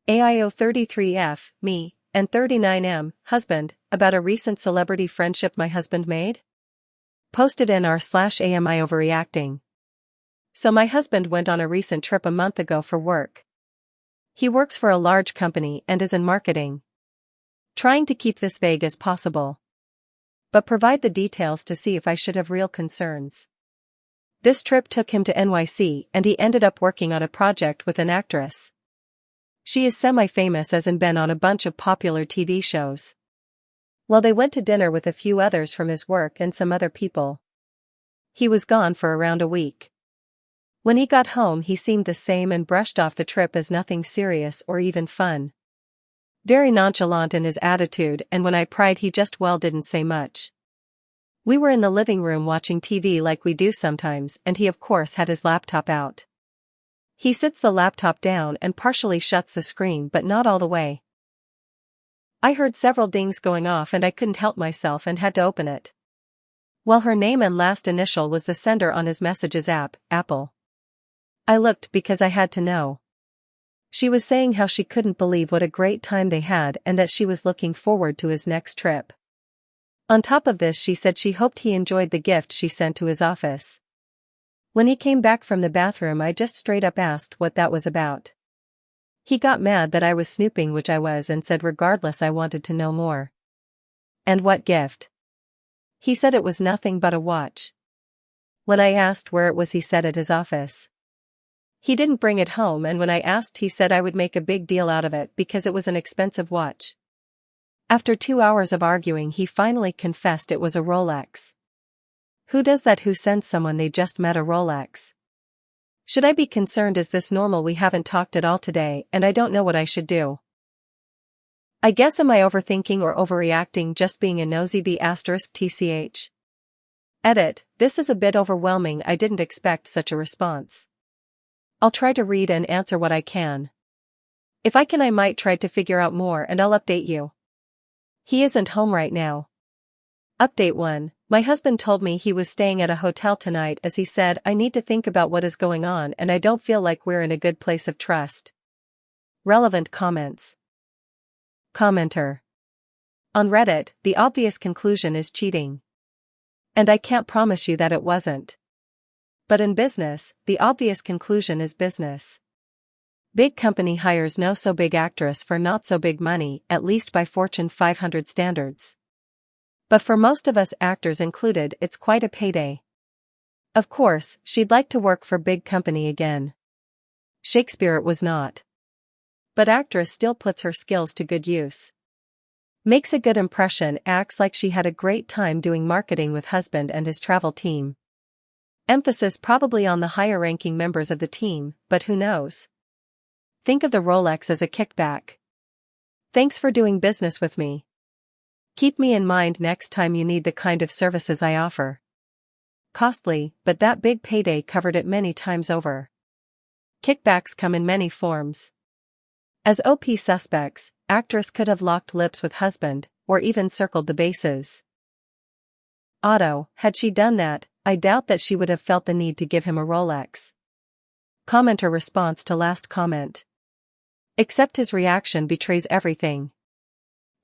AIO 33F, me, and 39M, husband, about a recent celebrity friendship my husband made? Posted in r/amioverreacting. So my husband went on a recent trip a month ago for work. He works for a large company and is in marketing. Trying to keep this vague as possible, but provide the details to see if I should have real concerns. This trip took him to NYC and he ended up working on a project with an actress. She is semi-famous as in been on a bunch of popular TV shows. Well, they went to dinner with a few others from his work and some other people. He was gone for around a week. When he got home he seemed the same and brushed off the trip as nothing serious or even fun. Very nonchalant in his attitude, and when I pried he just didn't say much. We were in the living room watching TV like we do sometimes, and he of course had his laptop out. He sits the laptop down and partially shuts the screen but not all the way. I heard several dings going off and I couldn't help myself and had to open it. Well, her name and last initial was the sender on his messages app, Apple. I looked because I had to know. She was saying how she couldn't believe what a great time they had and that she was looking forward to his next trip. On top of this, she said she hoped he enjoyed the gift she sent to his office. When he came back from the bathroom I just straight up asked what that was about. He got mad that I was snooping, which I was, and said regardless I wanted to know more. And what gift? He said it was nothing but a watch. When I asked where it was he said at his office. He didn't bring it home, and when I asked he said I would make a big deal out of it because it was an expensive watch. After 2 hours of arguing he finally confessed it was a Rolex. Who does that? Who sends someone they just met a Rolex? Should I be concerned? Is this normal? We haven't talked at all today and I don't know what I should do. I guess am I overthinking or overreacting, just being a nosy? B*TCH. Edit, this is a bit overwhelming. I didn't expect such a response. I'll try to read and answer what I can. If I can I might try to figure out more and I'll update you. He isn't home right now. Update 1. My husband told me he was staying at a hotel tonight as he said I need to think about what is going on and I don't feel like we're in a good place of trust. Relevant comments. Commenter. On Reddit, the obvious conclusion is cheating. And I can't promise you that it wasn't. But in business, the obvious conclusion is business. Big company hires no so big actress for not so big money, at least by Fortune 500 standards. But for most of us actors included, it's quite a payday. Of course, she'd like to work for big company again. Shakespeare it was not. But actress still puts her skills to good use. Makes a good impression, acts like she had a great time doing marketing with husband and his travel team. Emphasis probably on the higher ranking members of the team, but who knows? Think of the Rolex as a kickback. Thanks for doing business with me. Keep me in mind next time you need the kind of services I offer. Costly, but that big payday covered it many times over. Kickbacks come in many forms. As OP suspects, actress could have locked lips with husband, or even circled the bases. Otto, had she done that, I doubt that she would have felt the need to give him a Rolex. Commenter response to last comment. Except his reaction betrays everything.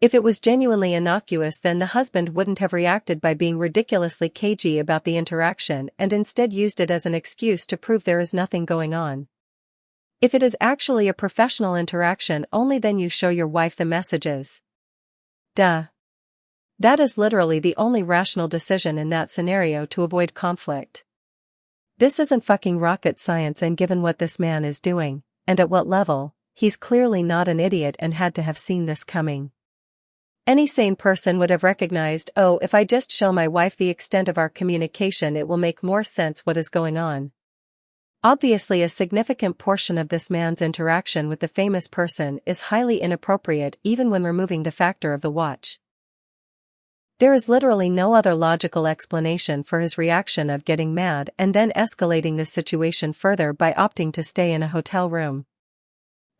If it was genuinely innocuous, then the husband wouldn't have reacted by being ridiculously cagey about the interaction and instead used it as an excuse to prove there is nothing going on. If it is actually a professional interaction, only then you show your wife the messages. Duh. That is literally the only rational decision in that scenario to avoid conflict. This isn't fucking rocket science, and given what this man is doing, and at what level, he's clearly not an idiot and had to have seen this coming. Any sane person would have recognized, oh, if I just show my wife the extent of our communication it will make more sense what is going on. Obviously a significant portion of this man's interaction with the famous person is highly inappropriate even when removing the factor of the watch. There is literally no other logical explanation for his reaction of getting mad and then escalating the situation further by opting to stay in a hotel room.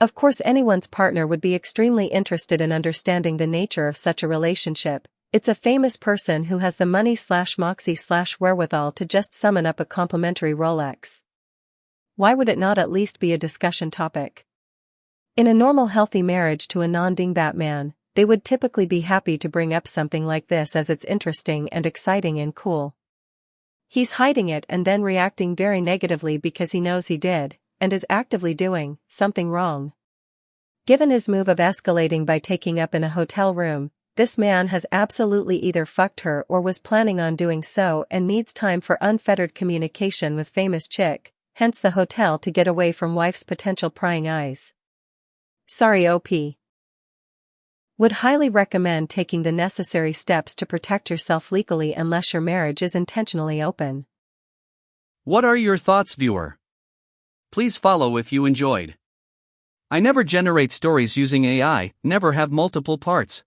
Of course anyone's partner would be extremely interested in understanding the nature of such a relationship. It's a famous person who has the money/moxie/wherewithal to just summon up a complimentary Rolex. Why would it not at least be a discussion topic? In a normal healthy marriage to a non-dingbat man, they would typically be happy to bring up something like this as it's interesting and exciting and cool. He's hiding it and then reacting very negatively because he knows he did, and is actively doing, something wrong. Given his move of escalating by taking up in a hotel room, this man has absolutely either fucked her or was planning on doing so and needs time for unfettered communication with famous chick, hence the hotel to get away from wife's potential prying eyes. Sorry OP. Would highly recommend taking the necessary steps to protect yourself legally unless your marriage is intentionally open. What are your thoughts, viewer? Please follow if you enjoyed. I never generate stories using AI, never have multiple parts.